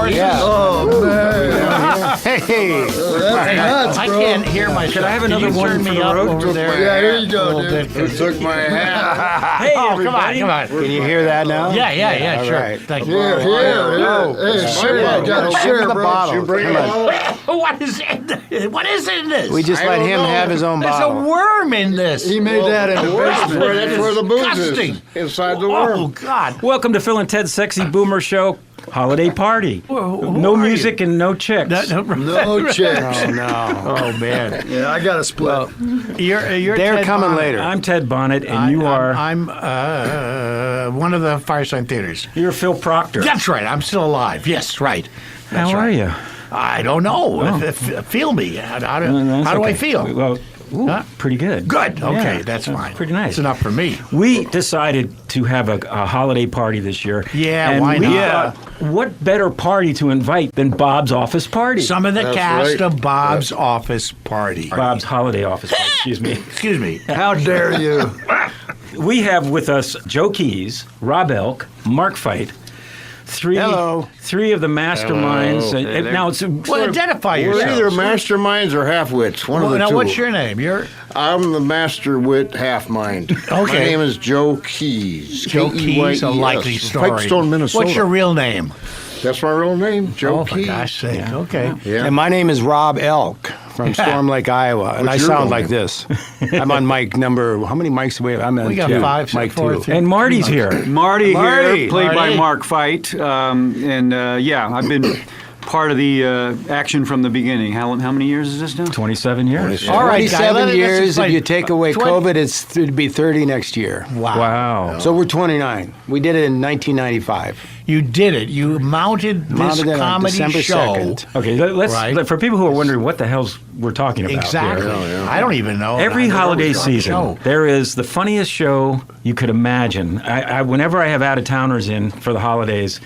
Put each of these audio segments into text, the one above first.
horses? Yeah. Oh, man. Hey. That's nuts, I bro. can't hear myself. Could I have Can another you one turn for me the up road? over there? Yeah, here you go, A little dude. bit. Who took my hat? Hey, Oh, everybody. come on. Can you hear that now? Yeah, All sure. right. Thank you. Here. Hey, share. Yeah, You gotta give share, him the bro. bottle. You bring Come it on. all? What is in this? We just I let don't him know. have his own There's a bottle. worm in this. He made that in the basement. That's where the booze Disgusting. is. Inside the Oh, worm. God. Welcome to Phil and Ted's Sexy Boomer Show holiday party. Who No are music and no chicks. No chips. Oh, no. Oh, man. Yeah, I got a split. You're They're Ted coming Bonnet. later. I'm Ted Bonnet, and you are... I'm one of the Fireside Theaters. You're Phil Proctor. That's right. I'm still alive. Yes, right. That's How are right. you? I don't know. Oh. Feel me. How do That's I okay. feel? Well, ooh, Huh? pretty good. Good. Okay, Yeah, that's fine. Pretty nice. It's enough for me. We decided to have a holiday party this year. Yeah, and why we not? thought, what better party to invite than Bob's office party? Some of the That's cast right. of Bob's office party. Bob's holiday office party, excuse me. Excuse me. How dare you? We have with us Joe Keys, Rob Elk, Mark Fite, Hello. three of the masterminds. Hello. And now it's Well, identify We're yourself. either masterminds or half-wits. One of the Now, two. what's your name? You're I'm the master wit half-mind. Okay. My name is Joe Keys. Joe Keys, a likely K-E-Y-E-S. story. Pipestone, Minnesota. What's your real name? That's my real name, Joe Oh, for Keys. gosh sake. Okay. Yeah. And my name is Rob Elk from Storm Lake, Iowa. And What's I your sound real like this. I'm on mic number, how many mics do we have? I'm on We got two. 5, Mic 4, two. 3. and Marty's here. Marty Marty. here, played Marty. by Mark Fite. Yeah, I've been part of the action from the beginning. How many years is this now? 27 years. All right, guys, 27 let's years. If explain. you take away 20 COVID, it'd be 30 next year. Wow. So we're 29. We did it in 1995. You did it. You mounted this Mounted it on comedy December show. 2nd. Okay, let's Right. for people who are wondering what the hell's we're talking about Exactly. here. I don't even know. Every I know holiday it was our season, show. there is the funniest show you could imagine. Whenever I have out-of-towners in for the holidays,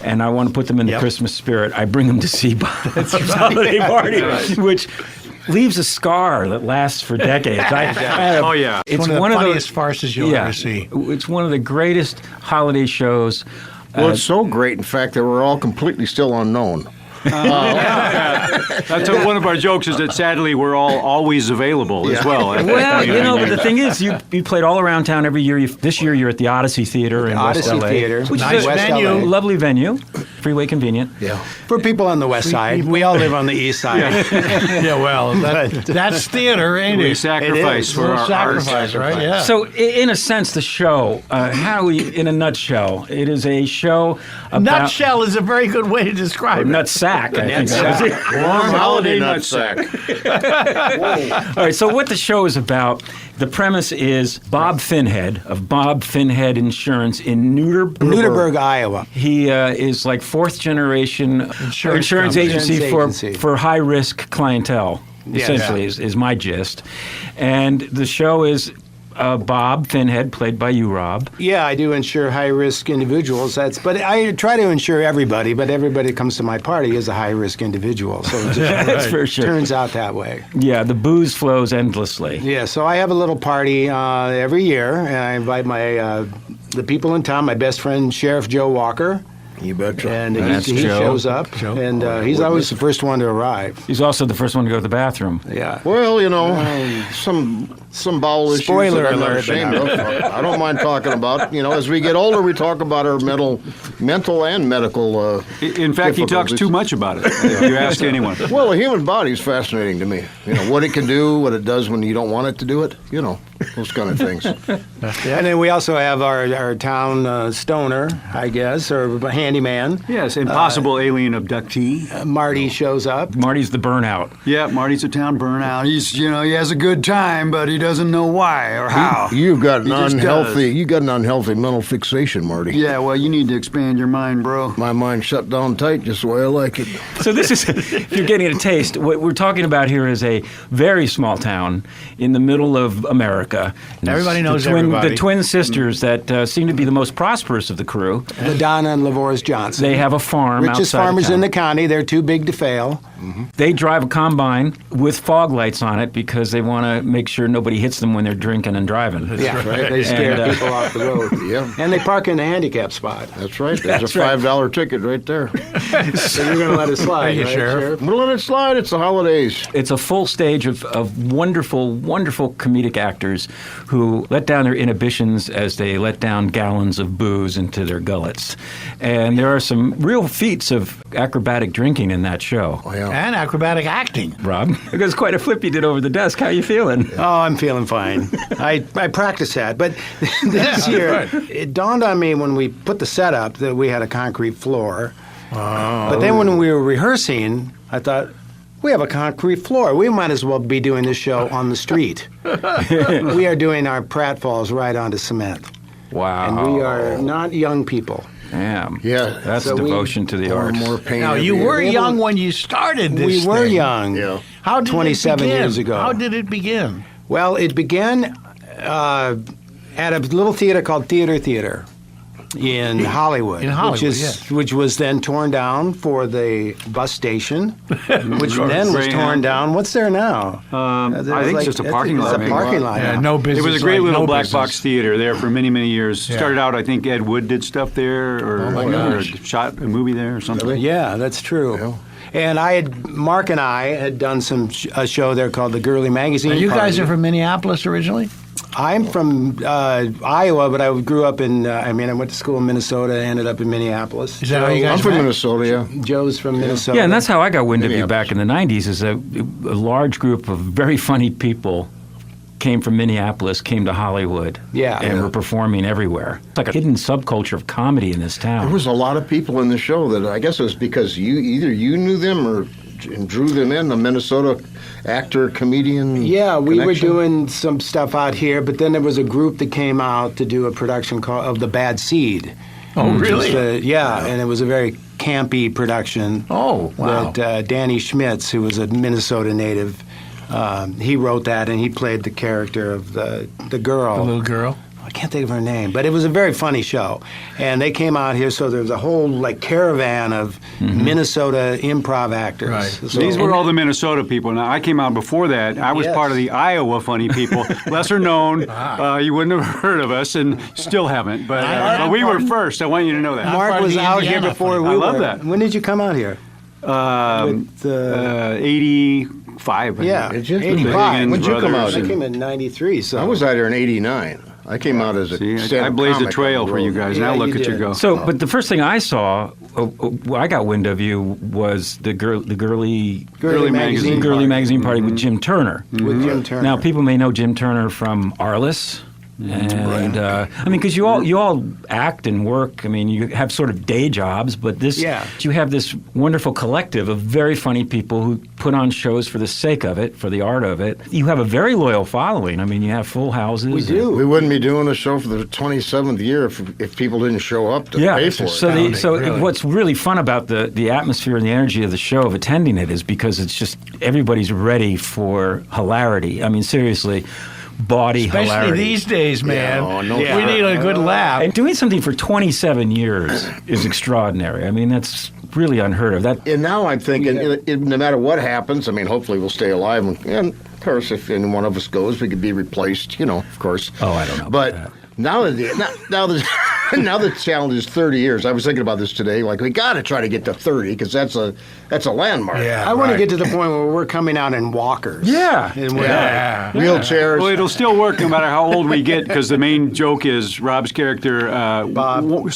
and I want to put them in the Yep. Christmas spirit, I bring them to see Bob's holiday party, which leaves a scar that lasts for decades. Oh, yeah. It's one of the those- funniest farces you'll ever see. It's one of the greatest holiday shows. Well, it's so great, in fact, that we're all completely still unknown. That's one of our jokes is that sadly we're all always available as well. Well, but the thing is, you played all around town every year. This year, you're at the Odyssey Theater in West Odyssey LA, Theater. which Nice is a West venue. LA. lovely venue, freeway convenient. Yeah. For people on the west side. We all live on the east side. Yeah, well, that's theater, ain't we it? sacrifice for Little our sacrifice, art. right? Yeah. So, in a sense, the show, how do we, in a nutshell, it is a show about... Nutshell is a very good way to describe it. Nutsack, I think. Warm holiday nutsack. All right, so what the show is about, the premise is Bob Finhead of Bob Finhead Insurance in Newderburg, Iowa. He is like fourth generation insurance company. agency Insurance agency. for high risk clientele. Essentially, is my gist, and the show is Bob Finhead, played by you, Rob. Yeah, I do insure high-risk individuals. But I try to insure everybody, but everybody that comes to my party is a high-risk individual. So it just That's for sure. turns out that way. Yeah, the booze flows endlessly. Yeah, so I have a little party every year, and I invite the people in town, my best friend, Sheriff Joe Walker. You betcha. And That's he Joe. shows up, and he's always the first one to arrive. He's also the first one to go to the bathroom. Yeah. Well, you know, some bowel issues Spoiler that I'm not alert, ashamed of. I don't mind talking about. You know, as we get older, we talk about our mental and medical. In fact, he talks difficulties. too much about it, if you ask anyone. Well, the human body is fascinating to me. You know, what it can do, what it does when you don't want it to do it. You know, those kind of things. And then we also have our town stoner, I guess, or handyman. Yes, impossible alien abductee. Marty shows up. Marty's the burnout. Yeah, Marty's a town burnout. He has a good time, but he doesn't know why or how. You've got an He just unhealthy. You got an unhealthy mental fixation, Marty. Yeah, well, you need to expand your mind, bro. My mind's shut down tight, just the way I like it. So this is, if you're getting a taste, what we're talking about here is a very small town in the middle of America. Everybody knows the twin, everybody. The twin sisters that seem to be the most prosperous of the crew. LaDonna and LaVorris Johnson. They have a farm Richest outside of farmers in town. the county. They're too big to fail. They drive a combine with fog lights on it because they want to make sure nobody hits them when they're drinking and driving. Yeah, they scare And, people off the road. Yeah. And they park in the handicap spot. That's right. There's a $5 ticket right there. So you're going to let it slide, Thank you, right, Sheriff. We'll let it slide. It's the holidays. It's a full stage of wonderful, wonderful comedic actors who let down their inhibitions as they let down gallons of booze into their gullets. And there are some real feats of acrobatic drinking in that show. Oh, yeah. And acrobatic acting. Rob, it was quite a flip you did over the desk. How you feeling? Oh, I'm feeling fine. I practiced that. But this year, it dawned on me when we put the set up that we had a concrete floor. But then when we were rehearsing, I thought, we have a concrete floor. We might as well be doing this show on the street. We are doing our pratfalls right onto cement. Wow. And we are not young people. Damn. Yeah. That's So we- devotion to the arts. More pain. Now, every you year. were young when you started this We were thing. young. Yeah. How did 27 it begin? years ago. How did it begin? Well, it began at a little theater called Theater in Hollywood, In Hollywood, which was then torn down for the bus station, which then was torn Greyhound. down. What's there now? I think it's just a parking lot. It's a parking lot. Yeah, now. no It business. was a great like little no black business. box theater there for many, many years. Yeah. Started out, I think Ed Wood did stuff there, or, my or gosh. shot a movie there or something. Yeah, that's true. Yeah. And Mark and I had done a show there called the Girly Magazine. Now, you guys Party. are from Minneapolis originally? I'm from Iowa, but I grew up in. I went to school in Minnesota, ended up in Minneapolis. Is that how you guys I'm from met? Minnesota, yeah. Joe's from Minnesota. Yeah, and that's how I got wind of you Minneapolis. back in the 90s, is a large group of very funny people came from Minneapolis, came to Hollywood, Yeah. and Yeah. were performing everywhere. It's like a hidden subculture of comedy in this town. There was a lot of people in the show that I guess it was because you knew them or and drew them in, the Minnesota actor, comedian. Yeah, we were connection. doing some stuff out here, but then there was a group that came out to do a production of The Bad Seed. Oh, which really? was and it was a very campy production. Oh, wow. That Danny Schmitz, who was a Minnesota native, he wrote that, and he played the character of the girl. The little girl? I can't think of her name, but it was a very funny show. And they came out here, so there was a whole caravan of Minnesota improv actors. Right. So, These were all the Minnesota people. Now, I came out before that. I was Yes. part of the Iowa funny people, lesser known. You wouldn't have heard of us, and still haven't. But we were first. I want you to know that. Mark part of was the out here Indiana before funny. we I love were. that. When did you come out here? With, 85. I yeah, think. Did you? 85. When'd you come Brothers out I in? came in '93. So I was out here in '89. I came out as a See, I stand-up blazed a comic trail on the for you road. guys. Yeah, Now look you at you did. go. So, but the first thing I saw, I got wind of you, was the girly Girly Magazine magazine party with Jim Turner. with Jim Turner. Now, people may know Jim Turner from Arliss. And I mean, because you all act and work. I mean, you have sort of day jobs, but you have this wonderful collective of very funny people who put on shows for the sake of it, for the art of it. You have a very loyal following. I mean, you have full houses. we do. We wouldn't be doing the show for the 27th year if people didn't show up to pay for it. So Really. what's really fun about the atmosphere and the energy of the show, of attending it, is because it's just everybody's ready for hilarity. I mean, seriously, bawdy Especially hilarity. these days, man. oh, no We doubt. need a good laugh. And doing something for 27 years is extraordinary. I mean, that's really unheard of. That And now I'm thinking, no matter what happens, I mean, hopefully we'll stay alive. And of course, if any one of us goes, we could be replaced, of course. Oh, I don't know about But that. now the challenge is 30 years. I was thinking about this today. Like, we got to try to get to 30 because that's a landmark. Yeah. I want to right. get to the point where we're coming out in walkers. Yeah. And we're Yeah. Wheelchairs. Well, it'll still work no matter how old we get, because the main joke is Rob's character Bob.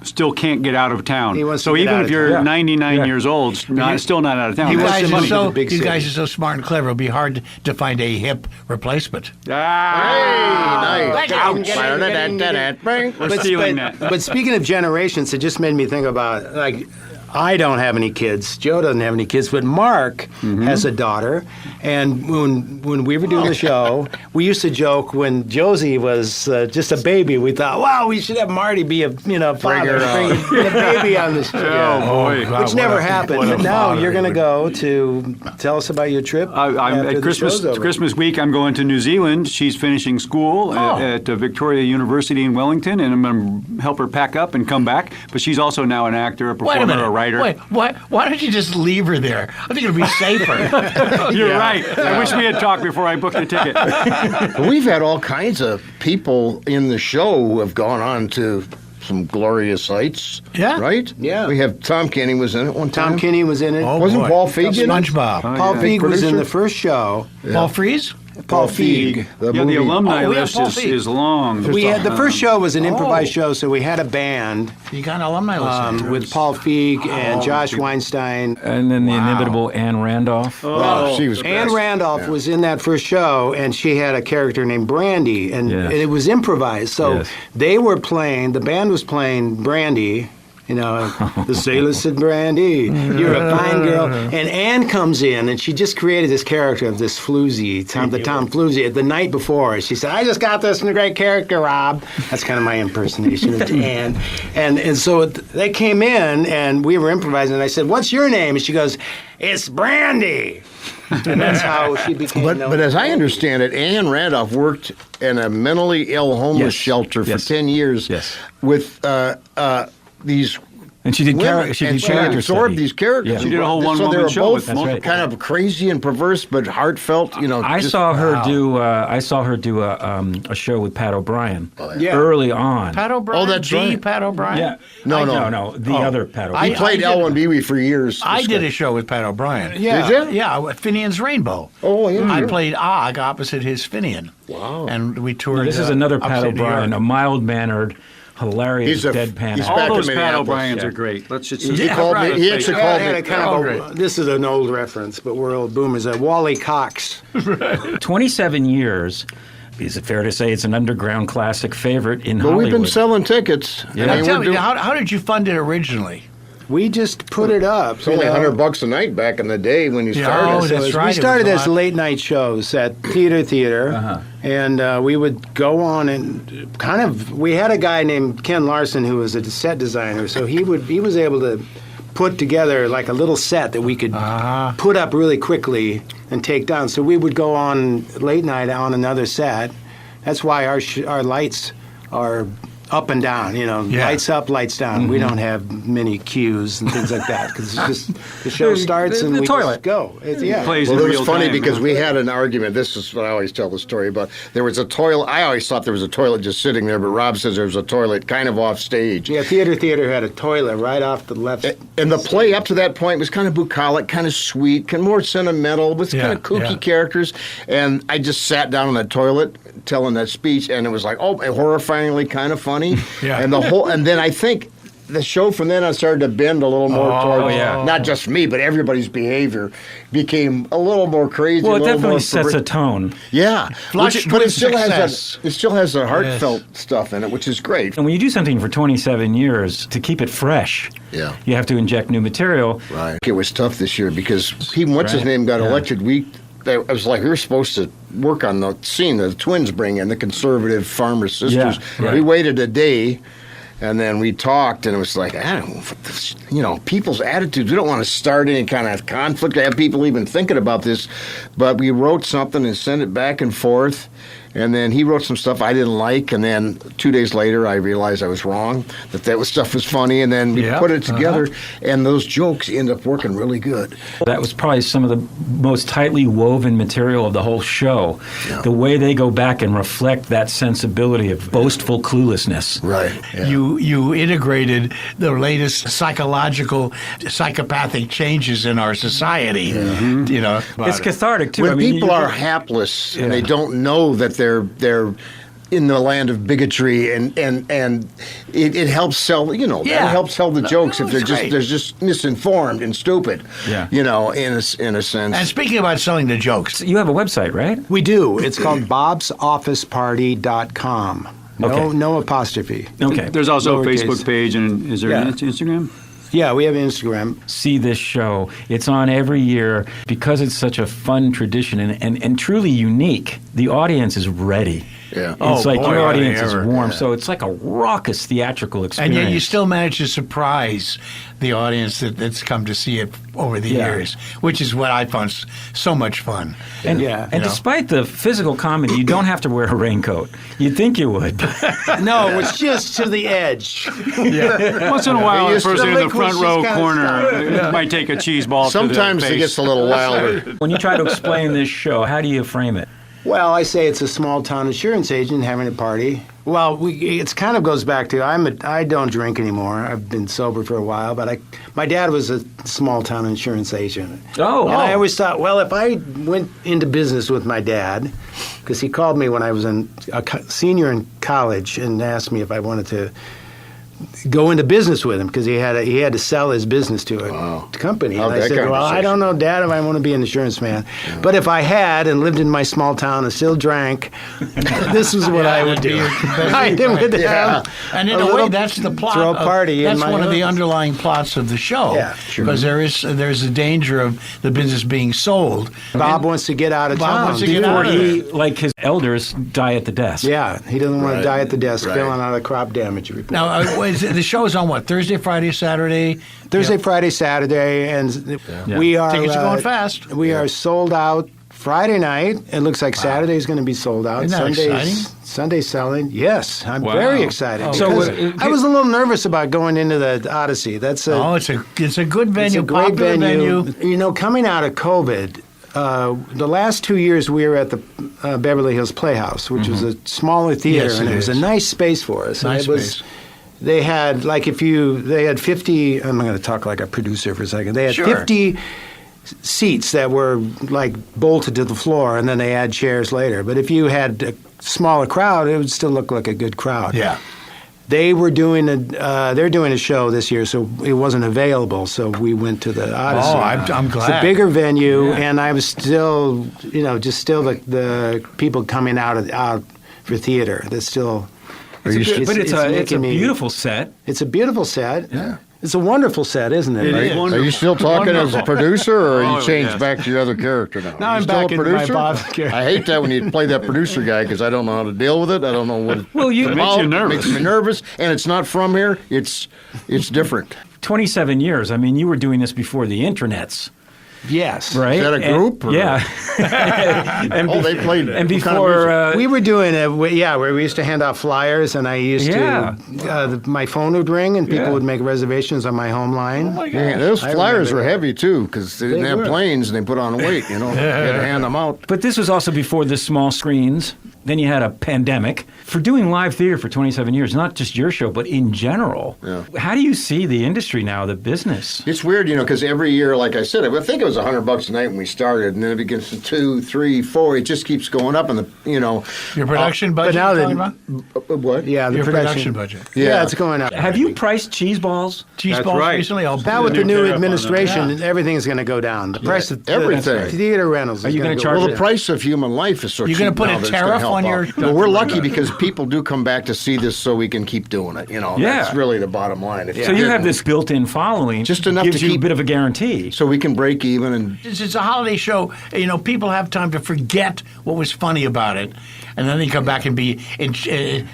still can't get out of town. He wants So to get even out if of you're town. 99 Yeah. years old, still not out of town. He You That's wants guys, to are money to so, the big you guys city. are so smart and clever. It'll be hard to find a hip replacement. Hey, nice. We're stealing that. But speaking of generations, it just made me think about, I don't have any kids. Joe doesn't have any kids, but Mark has a daughter. And when we were doing the show, we used to joke when Josie was just a baby. We thought, wow, we should have Marty be a father, bring the baby on the show. Oh, boy. God, Which what never a- happened. what a But now father you're he going to would- go to tell us about your trip. I'm after at the Christmas show's over. Christmas week. I'm going to New Zealand. She's finishing school at Victoria University in Wellington, and I'm going to help her pack up and come back. But she's also now an actor, a Wait a performer, minute. a writer. writer. Wait, why don't you just leave her there? I think it'll be safer. You're right. I wish we had talked before I booked the ticket. We've had all kinds of people in the show who have gone on to some glorious heights. Yeah. Right? Yeah. We have Tom Kenny was in it one time. Tom Kinney was in it. Oh, Wasn't boy. Paul Feig in it? SpongeBob. Paul Feig was in Producer? the first show. Paul Frees? Paul Feig. The Yeah, movie. the alumni Oh, we have list Paul is, Feig. is long. We had the first show was an improvised show, so we had a band You got an alumni list. with Paul Feig and Josh Weinstein. And then the inimitable Anne Randolph. Oh, she was Anne best. Randolph Yeah. was in that first show, and she had a character named Brandy, and Yes. it was improvised. So Yes. they were playing, the band was playing Brandy. You know, the sailor said, Brandy, you're a fine girl. And Anne comes in, and she just created this character of this floozy, the Tom Floozy, the night before. She said, I just got this great character, Rob. That's kind of my impersonation of Anne. And so they came in, and we were improvising, and I said, what's your name? And she goes, it's Brandy. And that's how she became known. But as I understand it, Anne Randolph worked in a mentally ill homeless Yes. shelter for Yes. 10 years Yes. with these And she did, women, she and did she character absorbed study. these characters. Yeah. She did a whole So they one-woman were show both with multiple. kind of crazy and perverse, but heartfelt. You know, I just- saw her do. I saw her do a show with Pat O'Brien Yeah. early on. Pat O'Brien? Oh, that's right. Pat O'Brien? Yeah. No, no. The other Pat He O'Brien. played I did- Ellen Beebe for years. I did a show with Pat O'Brien. Yeah. Did you? Yeah, with Finian's Rainbow. Oh, yeah. I played Og opposite his Finian. Wow. And we toured. This is another Pat upstate New O'Brien, York. a mild-mannered, hilarious He's a- deadpan. he's actor. All back those in Pat Minneapolis, O'Briens yeah. are great. Let's just. He called me. He actually Yeah, called I had me. a kind of a, this is an old reference, but we're old boomers. Wally Cox. 27 years. Is it fair to say it's an underground classic favorite in But Hollywood? we've been selling tickets. Yeah. Now, I mean, tell we're me, doing- how did you fund it originally? We just put it up. it's only $100 a night back in the day when you started. Oh, So that's right. We It started was a as lot. late night shows at Theater, and we would go on and kind of. We had a guy named Ken Larson who was a set designer, so he was able to put together like a little set that we could put up really quickly and take down. So we would go on late night on another set. That's why our lights are up and down, Yeah. lights up, lights down. We don't have many cues and things like that because it's just the show starts and the we toilet. just go. Yeah. Plays Well, in it was real funny time, because huh? we had an argument. This is what I always tell the story about. There was a toilet. I always thought there was a toilet just sitting there, but Rob says there was a toilet kind of off stage. Yeah, Theater had a toilet right off the left. And the play up to that point was kind of bucolic, kind of sweet, kind of more sentimental, with kind of kooky characters. And I just sat down on the toilet telling that speech, and it was like, oh, horrifyingly kind of funny. Yeah. And then I think the show from then on started to bend a little more towards not just me, but everybody's behavior became a little more crazy. Well, a it little definitely more sets a tone. yeah, Flushed but it with still success. has the heartfelt stuff in it, which is great. And when you do something for 27 years, to keep it fresh, Yeah. you have to inject new material. Right. It was tough this year because what's his name got elected. I was like, we were supposed to work on the scene the twins bring in, the conservative farmer sisters. Yeah, right. We waited a day, and then we talked, and it was like, I don't know, people's attitudes. We don't want to start any kind of conflict, have people even thinking about this. But we wrote something and sent it back and forth. And then he wrote some stuff I didn't like, and then 2 days later I realized I was wrong, that stuff was funny, and then we put it together, and those jokes end up working really good. That was probably some of the most tightly woven material of the whole show. Yeah. The way they go back and reflect that sensibility of boastful cluelessness. Right. Yeah. You integrated the latest psychopathic changes in our society. You know, It's cathartic, too. When I mean, people you- are hapless and they don't know that they're in the land of bigotry, and it helps sell. That helps sell the jokes if they're just misinformed and stupid. Yeah. In a sense. And speaking about selling the jokes, You have a website, right? We do. It's called bobsofficeparty.com. Okay. No apostrophe. Okay. There's also a Lowercase. Facebook page, and is there Yeah. an Instagram? Yeah, we have Instagram. See this show. It's on every year because it's such a fun tradition and truly unique. The audience is ready. Yeah. Oh, It's like boy, your are they audience is ever. warm, so it's like a raucous theatrical And experience. yet you still manage to surprise the audience that's come to see it over the Yeah. years, which is what I found so much fun. And, Yeah. and You know. despite the physical comedy, you don't have to wear a raincoat. You'd think you would. No, it's just to the edge. Once in a while, the person in the liquid's front just row kinda corner might take a cheese ball Sometimes to the it face. gets a little wilder. When you try to explain this show, how do you frame it? Well, I say it's a small town insurance agent having a party. Well, it kind of goes back to I don't drink anymore. I've been sober for a while, but my dad was a small town insurance agent. Oh, And I always thought, well, if I went into business with my dad, because he called me when I was a senior in college and asked me if I wanted to go into business with him because he had to sell his business to a company. How'd And I that said, well, I conversation? don't know, Dad, if I want to be an insurance man. But if I had and lived in my small town and still drank, this is what I would do. I would have And in a little- way, that's the plot. throw a party in That's my one of the house. underlying plots of the show. Yeah, sure. Because there's a danger of the business being sold. Bob wants to get out of Bob town. wants to get before out of he- there. like his elders die at the desk. Yeah, he doesn't want to die at the desk Right. filling out a crop damage report. Now, the show is on what? Thursday, Friday, Saturday? Thursday, Yeah. Friday, Saturday, and we are Tickets are going fast. We are sold out Friday night. It looks like Saturday's going to be sold out. Isn't that exciting? Sunday's selling. Yes, I'm Wow. very excited. So, because I was a little nervous about going into the Odyssey. That's Oh, it's a good venue, it's a great popular venue. You know, coming out of COVID, the last 2 years we were at the Beverly Hills Playhouse, which was a smaller theater, Yes, and it it was a is. nice space for us. And Nice it was, space. They had they had 50. I'm going to talk like a producer for a second. They had Sure. 50 seats that were like bolted to the floor, and then they add chairs later. But if you had a smaller crowd, it would still look like a good crowd. Yeah. They were doing they're doing a show this year, so it wasn't available. So we went to the Odyssey. Oh, I'm It's a glad. bigger venue, and I was still, the people coming out for theater. That's still. But it's a making me- beautiful set. It's a beautiful set. Yeah. It's a wonderful set, isn't it? It is. Are you still talking as a producer, or are you Oh, changed yes. back to your other character now? Now Are you I'm still back a in my producer? Bob's character. I hate that when you play that producer guy because I don't know how to deal with it. I don't know what. Well, you- It makes you nervous. Makes me nervous, and it's not from here. It's different. 27 years. I mean, you were doing this before the internets, Yes. right? Is that a And- group, or- yeah. and Oh, they played. And what kind of before, music? We were doing where we used to hand out flyers, and I used Yeah. to, my phone would ring, and people Yeah. would make reservations on my home line. Man, those I flyers remember were that. heavy too because they didn't They have were. planes and they put on weight. You know, you had to hand them out. but this was also before the small screens. Then you had a pandemic. For doing live theater for 27 years, not just your show, but in general, Yeah. how do you see the industry now, the business? It's weird, because every year, like I said, I think it was $100 a night when we started, and then it begins to 2, 3, 4. It just keeps going up, and Your production budget. now you're the- talking about? what? Yeah, the Your production budget. Yeah, it's going up. Have you priced cheese balls? Cheese That's balls right. recently? Oh, Now with the new tariff on administration, that. everything's going to go down. The price of everything. the theater rentals. Are is you gonna gonna go charge up. Well, the price of human life is so You're cheap gonna put now a that it's gonna tariff help on out. your- Well, we're lucky because people do come back to see this, so we can keep doing it. Yeah. That's really the bottom line. If So you have didn't, this built-in following. Just enough gives to you a keep- bit of a guarantee. so we can break even and. It's a holiday show. People have time to forget what was funny about it, and then they come back and be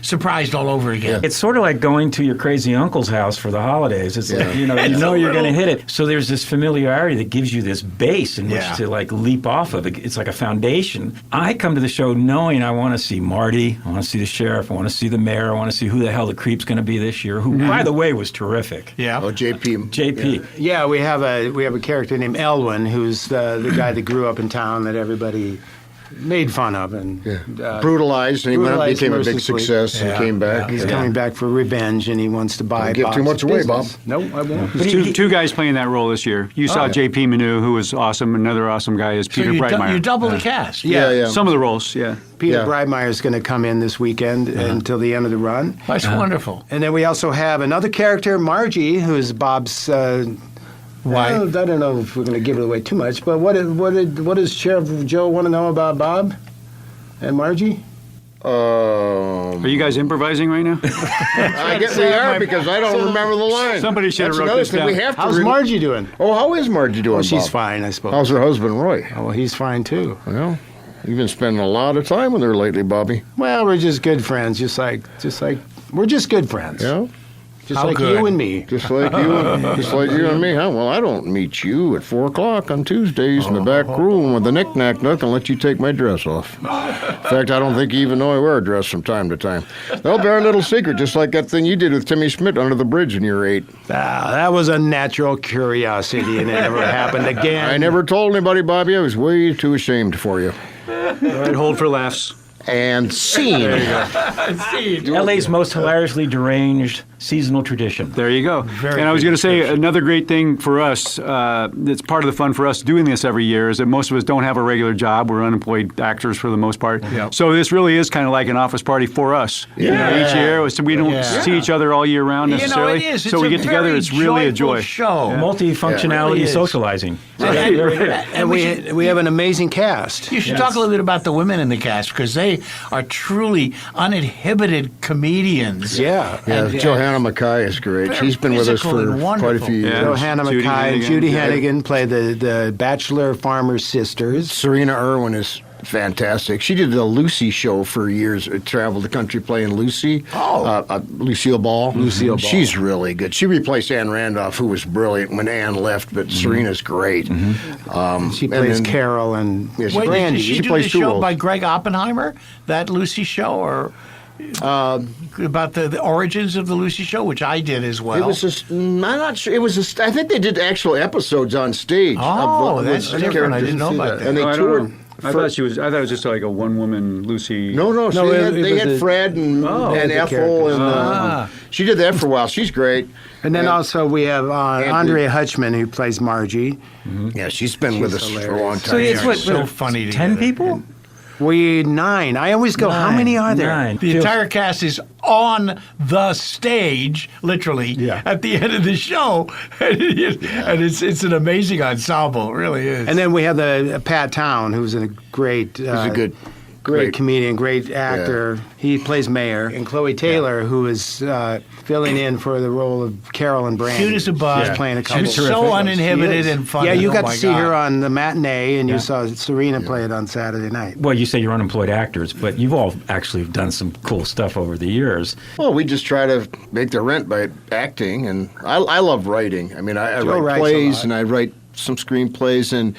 surprised all over again. It's sort of like going to your crazy uncle's house for the holidays. It's like, you know you're going to hit it. So there's this familiarity that gives you this base in which Yeah. to leap off of. It's like a foundation. I come to the show knowing I want to see Marty, I want to see the sheriff, I want to see the mayor, I want to see who the hell the creep's going to be this year, who, by the way, was terrific. Yeah. Oh, JP. JP. Yeah, we have a character named Elwin, who's the guy that grew up in town that everybody made fun of, and Brutalized, and he went up, brutalized became a big mercilessly. success, and Yeah. came back. he's coming back for revenge, and he wants to buy. Don't give too Bob's much away, business. No, I won't. There's two guys playing that role this year. You saw J.P. Manu, who was awesome. Another awesome guy is So Peter you Breitmeyer. double the cast. Yeah. Some of the roles, yeah. Peter Yeah. Breitmeyer is going to come in this weekend until the end of the run. That's wonderful. And then we also have another character, Margie, who is Bob's. Why? I don't know if we're going to give it away too much, but what does Sheriff Joe want to know about Bob and Margie? Are you guys improvising right now? I guess we are because I don't remember the line. Somebody should have That's wrote another this thing down. we have to. How's Margie doing? Oh, how is Margie doing? Well, she's Bob? fine, I suppose. How's her husband, Roy? Oh, well, he's fine too. Well, You've been spending a lot of time with her lately, Bobby. Well, we're just good friends, just like we're just good friends. Yeah? Just How like good. you and me. Just like you and me, huh? Well, I don't meet you at 4 o'clock on Tuesdays in the back room with the knick-knack nook and let you take my dress off. In fact, I don't think you even know I wear a dress from time to time. They'll bear a little secret, just like that thing you did with Timmy Schmidt under the bridge when you were 8. That was a natural curiosity, and it never happened again. I never told anybody, Bobby. I was way too ashamed for you. All right, hold for laughs. And scene. LA's most hilariously deranged seasonal tradition. There you go. Very And I was good going to say description. another great thing for us, that's part of the fun for us doing this every year, is that most of us don't have a regular job. We're unemployed actors for the most part. Yep. So this really is kind of like an office party for us. You know, each year, so we don't see each other all year round necessarily. it is. So we get together, it's really a joy. Show. Multifunctionality It really is. socializing. And we have an amazing cast. You should talk a little bit about the women in the cast because they are truly uninhibited comedians. Yeah. Yeah, And, Johanna Mackay is great. very She's been with us physical for and quite a wonderful. few years. Yeah. Johanna Judy Mackay and Hennigan. Judy Yeah. Hennigan play the Bachelor Farmers sisters. Serena Irwin is fantastic. She did the Lucy show for years. Traveled the country playing Lucy. Lucille Ball. Lucille Ball. She's really good. She replaced Anne Randolph, who was brilliant when Anne left, but Serena's great. She and plays then- Carol and Yeah, she Wait, Brandy. did she She do plays the two show roles. by Greg Oppenheimer, that Lucy show, or about the origins of the Lucy show, which I did as well? It was just, I'm not sure. It was just, I think they did actual episodes on stage. Oh, of that's the different. I characters. didn't know about that. And they No, I don't toured. know. I thought it was just like a one-woman Lucy. No, No, they it had was Fred and the Ethel, characters. and she did that for a while. She's great. And then also we have Andrew. Andrea Hutchman, who plays Margie. Yeah, she's been with us She's for a long time. So it's what, so funny 10 together. people? We 9. I always go, how many are there? 9. The entire cast is on the stage, literally, Yeah. at the end of the show, and it's an amazing ensemble. It really is. And then we have the Pat Town, who's a great, He's a good, great comedian, great actor. He plays Mayor. And Chloe Taylor, who is filling in for the role of Carol and Brandy. Cute as a bug. She's playing a couple. She's so uninhibited She is. and funny. Yeah, you Oh got my to see God. her on the matinee, and you saw Serena play it on Saturday night. Well, you say you're unemployed actors, but you've all actually done some cool stuff over the years. Well, we just try to make the rent by acting, and I love writing. I mean, I Joe write writes a plays, lot. and I write some screenplays and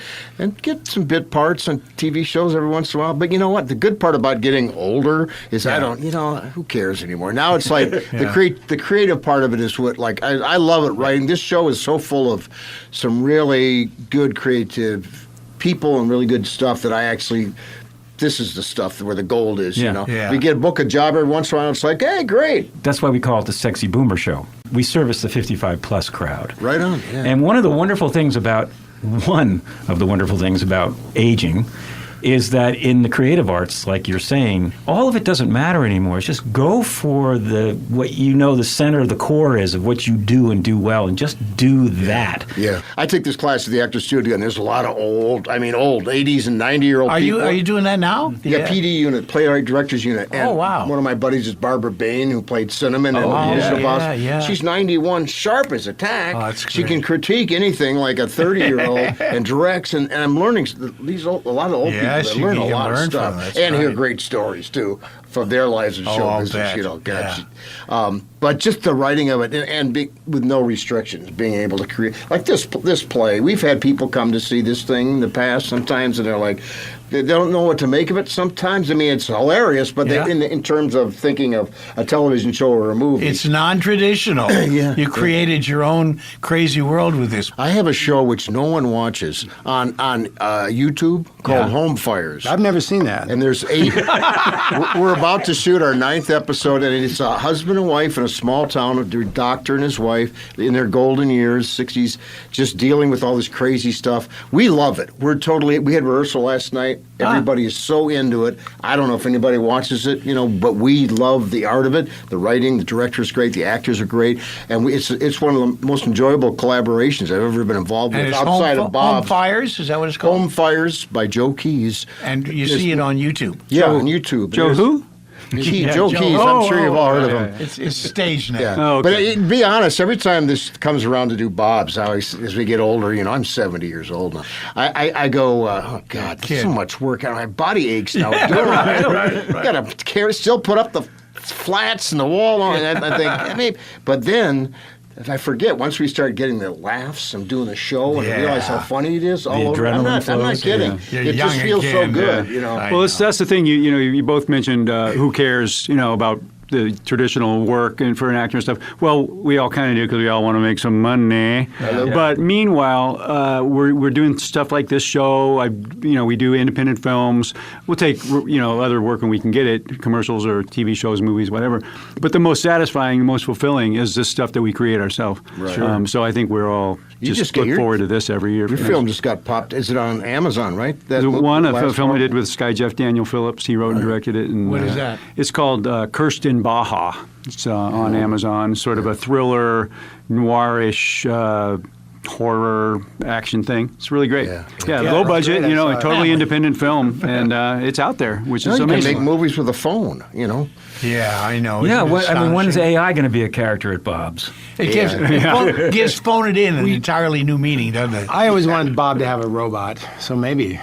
get some bit parts on TV shows every once in a while. But you know what? The good part about getting older is I don't, who cares anymore? Now it's like the creative part of it is what, like, I love it writing. This show is so full of some really good creative people and really good stuff that I actually. This is the stuff where the gold is, Yeah. you know. Yeah. We get a book a job every once in a while. It's like, hey, great, That's why we call it the Sexy Boomer Show. We service the 55-plus crowd. right on. Yeah. And one of the wonderful things about aging is that in the creative arts, like you're saying, all of it doesn't matter anymore. It's just go for what you know the center, the core is of what you do and do well, and just do that. Yeah, I take this class at the Actors Studio, and there's a lot of old 80s and 90-year-old Are people. you doing that now? Yeah, PD unit, playwright directors unit. And Oh, wow. One of my buddies is Barbara Bain, who played Cinnamon and yeah, Lisa Boss. yeah. She's 91, sharp as a tack. Oh, that's she great. can critique anything like a 30-year-old and directs. And I'm learning a lot of old Yes, people that learn you a can lot of learn from stuff them, that's and hear right. great stories too from their lives and show I'll business. bet. You know, God, Yeah. but just the writing of it and with no restrictions, being able to create like this play. We've had people come to see this thing in the past sometimes, and they're like, they don't know what to make of it. Sometimes, I mean, it's hilarious, but Yeah. in terms of thinking of a television show or a movie, It's non-traditional. Yeah. You created your own crazy world with this. I have a show which no one watches on YouTube called Home Fires. I've never seen that. And there's 8. We're about to shoot our 9th episode, and it's a husband and wife in a small town, a doctor and his wife in their golden years, 60s, just dealing with all this crazy stuff. We love it. We had rehearsal last night. Everybody is so into it. I don't know if anybody watches it, but we love the art of it. The writing, the director's great, the actors are great, and it's one of the most enjoyable collaborations I've ever been involved And with it's outside Home of Bob. Fires, is that what it's called? Home Fires by Joe Keys. And you see it on YouTube. Yeah, on YouTube. Joe who? Joe Keys. I'm sure you've all heard of him. It's stage now. Yeah. Oh, okay. But to be honest, every time this comes around to do Bob's, as we get older, I'm 70 years old now. I go, oh God, there's so much work. My body aches now. Right. Got to still put up the flats and the wall on it. I think, maybe, but then. If I forget, once we start getting the laughs, I'm doing the show, and I realize how funny it is all over. I'm not kidding. Yeah. It just feels so good, Well, that's the thing. You both mentioned who cares, about the traditional work and for an actor and stuff. Well, we all kind of do because we all want to make some money. But meanwhile, we're doing stuff like this show. We do independent films. We'll take other work when we can get it, commercials or TV shows, movies, whatever. But the most satisfying, the most fulfilling is this stuff that we create ourselves. Right. So I think we're all just look forward to this every year. Your film just got popped. Is it on Amazon, right? A film I did with Sky Jeff Daniel Phillips. He wrote and directed it. And, what is that? It's called Kirsten Baja. It's on Amazon, sort of a thriller, noirish, horror action thing. It's really great. Yeah, low budget, great. A totally independent film, and it's out there, which is you amazing. can make movies with a phone, Yeah, I know. Yeah, when is astonishing? AI going to be a character at Bob's? It gives phone it in an entirely new meaning, doesn't it? I always wanted Bob to have a robot, so maybe.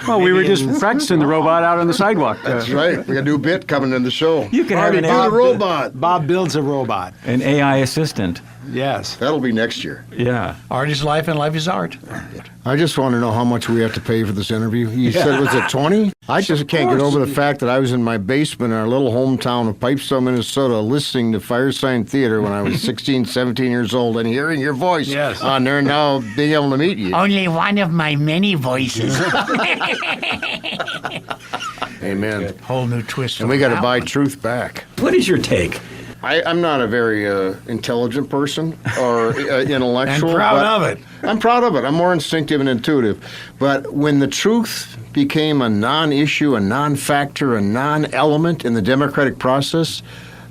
Well, we were just practicing the robot out on the sidewalk. That's right. We got a new bit coming in the show. You can have Marty, an do the robot. Bob builds a robot. An AI assistant. Yes. That'll be next year. Yeah. Art is life and life is art. I just want to know how much we have to pay for this interview. You said, was it 20? I just can't get over the fact that I was in my basement in our little hometown of Pipestone, Minnesota, listening to Firesign Theater when I was 16, 17 years old, and hearing your voice on there, now being able to meet you. Only one of my many voices. Amen. Whole new twist. And we got to buy truth back. What is your take? I'm not a very intelligent person or intellectual. And proud of it. I'm proud of it. I'm more instinctive and intuitive. But when the truth became a non-issue, a non-factor, a non-element in the democratic process,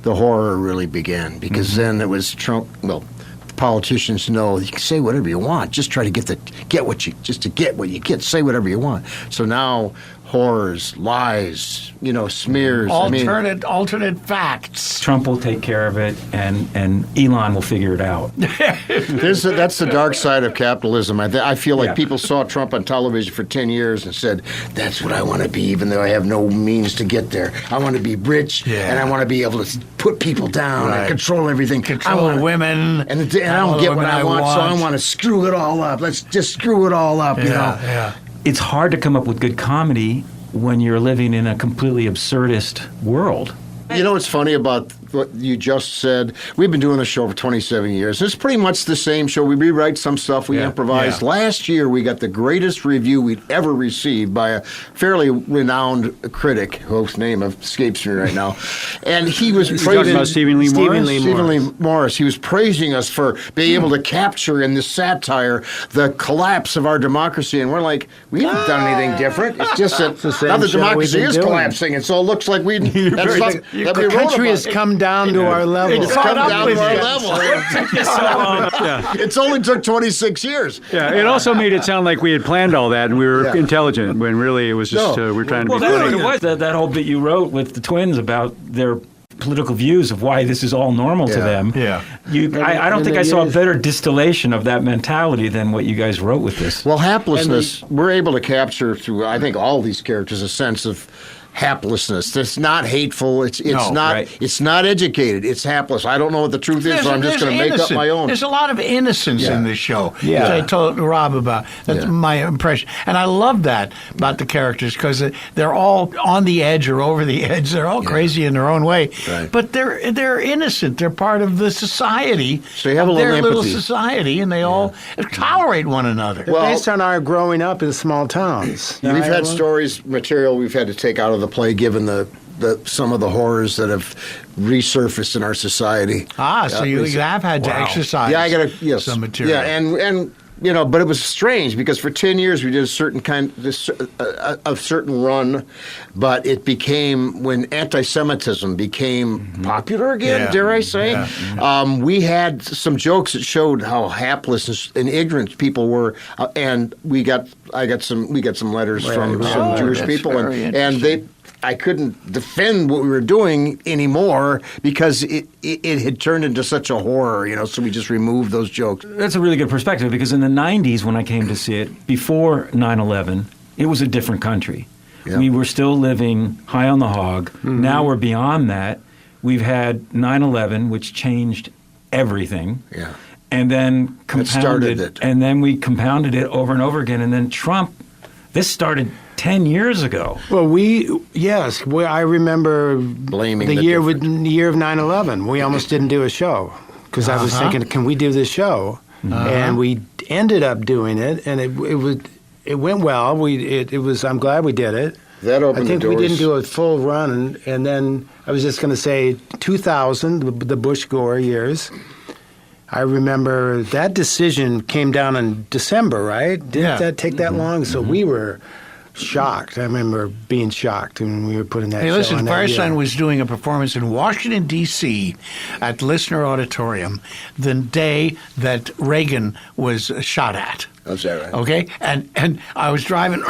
the horror really began. Because then it was Trump. Well, politicians know you can say whatever you want. Just try to get what you get. Say whatever you want. So now. Horrors, lies, smears. Alternate facts. Trump will take care of it, and Elon will figure it out. That's the dark side of capitalism. I feel like people saw Trump on television for 10 years and said, that's what I want to be, even though I have no means to get there. I want to be rich, and I want to be able to put people down and control everything. Control women. And I don't get what I want, so I want to screw it all up. Let's just screw it all up, Yeah. It's hard to come up with good comedy when you're living in a completely absurdist world. You know what's funny about what you just said? We've been doing this show for 27 years. It's pretty much the same show. We rewrite some stuff, we improvise. Yeah. Last year, we got the greatest review we'd ever received by a fairly renowned critic, whose name escapes me right now. And he was praising about Stephen Lee Morris. He was praising us for being able to capture in this satire the collapse of our democracy. And we're like, we haven't done anything different. It's just that now the democracy is collapsing. And so it looks like we The country has come down to our level. It's come down to our level. It's only took 26 years. Yeah, it also made it sound like we had planned all that and we were intelligent, when really it was just we were trying to be That's funny. what it was. That whole bit you wrote with the twins about their political views of why this is all normal to them. Yeah. I don't think I saw a better distillation of that mentality than what you guys wrote with this. Well, haplessness, we're able to capture through, I think, all these characters a sense of haplessness. It's not hateful. It's not educated. It's hapless. I don't know what the truth is, so I'm just going to make up my own. There's a lot of innocence in this show. Yeah. As I told Rob about. That's my impression. And I love that about the characters because they're all on the edge or over the edge. They're all crazy in their own way. Right. But they're innocent. They're part of the society. So you have a little their little empathy. society, and they all tolerate one another. Well, Based on our growing up in small towns. we've had stories, material we've had to take out of the play given the some of the horrors that have resurfaced in our society. So you have had to exercise some material. Yeah, and but it was strange because for 10 years we did a certain certain run, but it became, when anti-Semitism became popular again, dare I say, we had some jokes that showed how hapless and ignorant people were, and we got some letters from some Jewish people, and I couldn't defend what we were doing anymore because it had turned into such a horror, so we just removed those jokes. That's a really good perspective because in the 90s when I came to see it, before 9/11, it was a different country. Yeah. We were still living high on the hog. Mm-hmm. Now we're beyond that. We've had 9/11, which changed everything. Yeah. And then started it. And then we compounded it over and over again. And then Trump, this started 10 years ago. Well, I remember Blaming the the year different- the year of 9/11. We almost didn't do a show because I was thinking, can we do this show? And we ended up doing it, and it went well. I'm glad we did it. That opened I think the we doors. didn't do a full run, and then I was just going to say 2000, the Bush Gore years. I remember that decision came down in December, right? Didn't that take that long? So we were shocked. I remember being shocked when we were putting that Hey, show listen, on that year. Firestein was doing a performance in Washington, D.C. at Listener Auditorium the day that Reagan was shot at. Is that right? Okay, and I was driving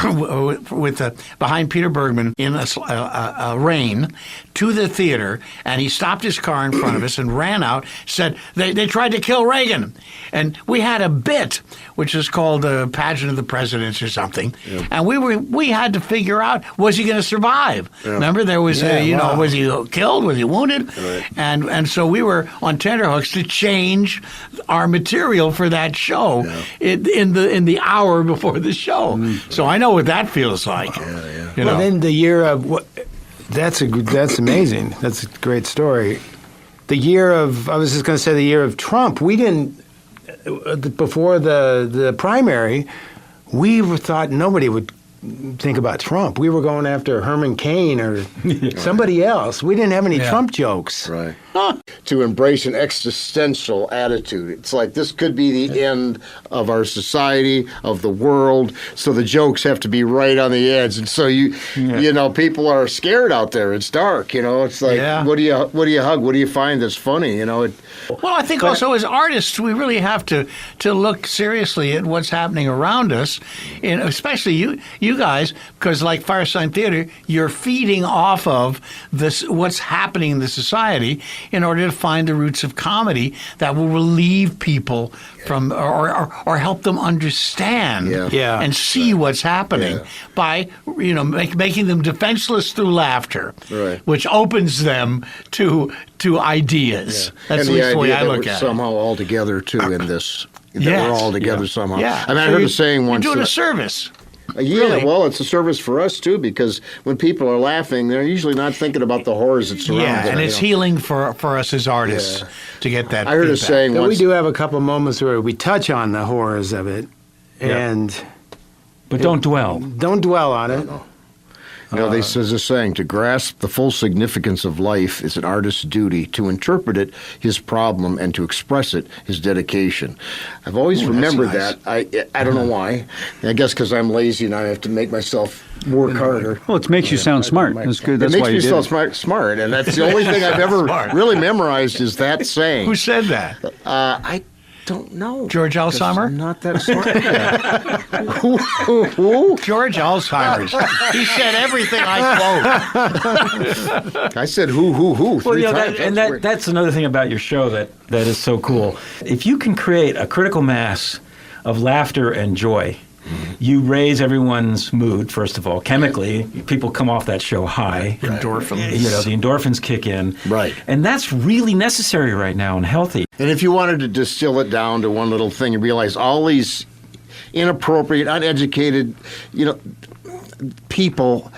with behind Peter Bergman in a rain to the theater, and he stopped his car in front of us and ran out. Said they tried to kill Reagan, and we had a bit which was called the Pageant of the Presidents or something, and we had to figure out, was he going to survive? Remember, there was was he killed? Was he wounded? Right. And so we were on tenterhooks to change our material for that show in the hour before the show. So I know what that feels like. Well, then the year of that's amazing. That's a great story. The year of I was just going to say the year of Trump. We didn't before the primary. We thought nobody would think about Trump. We were going after Herman Cain or somebody else. We didn't have any Trump jokes. Right. To embrace an existential attitude. It's like this could be the end of our society, of the world. So the jokes have to be right on the edge. And so people are scared out there. It's dark. It's like what do you hug? What do you find that's funny? Well, I think also as artists, we really have to look seriously at what's happening around us, and especially you guys, because like Firesign Theater, you're feeding off of this what's happening in the society in order to find the roots of comedy that will relieve people from or help them understand and see what's happening by making them defenseless through laughter, which opens them to ideas. That's and at least the way I look we're at it. somehow all together too in this. That we're all together somehow. Yeah. I mean, I heard a saying once. You're doing a service. Yeah, well, it's a service for us too, because when people are laughing, they're usually not thinking about the horrors that surround them. Yeah, and it's healing for us as artists to get that. I heard a feedback. saying But once. we do have a couple moments where we touch on the horrors of it, and But don't dwell. don't dwell on it. There's a saying, to grasp the full significance of life is an artist's duty. To interpret it, his problem, and to express it, his dedication. I've always remembered that. I don't know why. I guess because I'm lazy and I have to make myself work harder. Well, it makes you sound smart. That's good. That's it why makes you me did sound it. smart, and that's the only thing I've ever really memorized is that saying. Who said that? I don't know. George Alzheimer? I'm not that smart. George Alzheimer's. He said everything I quote. I said who Well, three times. that's another thing about your show that is so cool. If you can create a critical mass of laughter and joy, you raise everyone's mood, first of all. Chemically, people come off that show high. Endorphins. The endorphins kick in. Right. And that's really necessary right now and healthy. And if you wanted to distill it down to one little thing, you realize all these inappropriate, uneducated, people,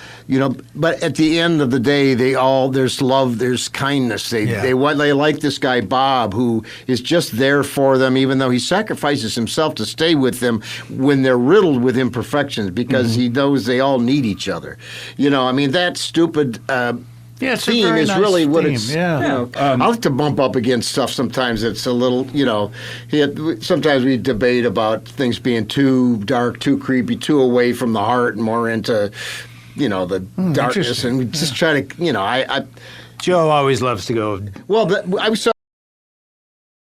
but at the end of the day, there's love, there's kindness. They like this guy Bob, who is just there for them, even though he sacrifices himself to stay with them when they're riddled with imperfections, because he knows they all need each other. That stupid. It's a theme very is nice really what theme, it's. yeah. I like to bump up against stuff sometimes that's a little, sometimes we debate about things being too dark, too creepy, too away from the heart, and more into, the darkness, and we just try to, Joe always loves to go. Well, I was.